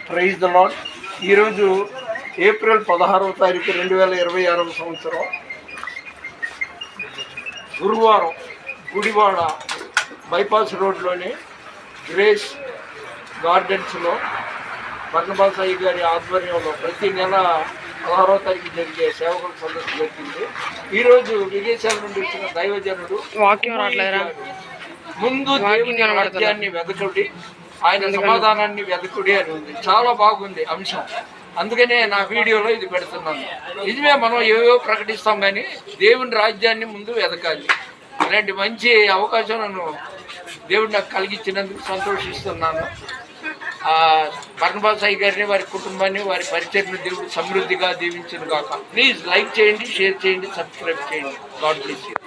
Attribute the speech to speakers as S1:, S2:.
S1: Praise the Lord. ఈరోజు April 16వ తారీఖు 2026 సంవత్సరం గురువారం గుడివాడ బైపాస్ రోడ్లోని గ్రేస్ గార్డెన్స్లో బర్నబాస్ అయ్య గారి ఆధ్వర్యంలో ప్రతి నెల 16వ తారీఖు జరిగే సేవకుల సదస్సు జరిగింది. ఈరోజు విదేశాల నుండి వచ్చిన దైవజనుడు ముందు దేవుని రాజ్యాన్ని వెదకుడి, ఆయన సమాధానాన్ని వెదకుడి అని ఉంది. చాలా బాగుంది అంశం, అందుకనే నా వీడియోలో ఇది పెడుతున్నాను. నిజమే, మనం ఏవో ప్రకటిస్తాం కానీ దేవుని రాజ్యాన్ని ముందు వెదకాలి. అలాంటి మంచి అవకాశం దేవుడు నాకు కలిగించినందుకు సంతోషిస్తున్నాను. బర్నబాస్ అయ్య గారిని, వారి కుటుంబాన్ని, వారి పరిచర్ను దేవుడు సమృద్ధిగా దీవించును గాక. ప్లీజ్ లైక్ చేయండి, షేర్ చేయండి, సబ్స్క్రైబ్ చేయండి. God bless you.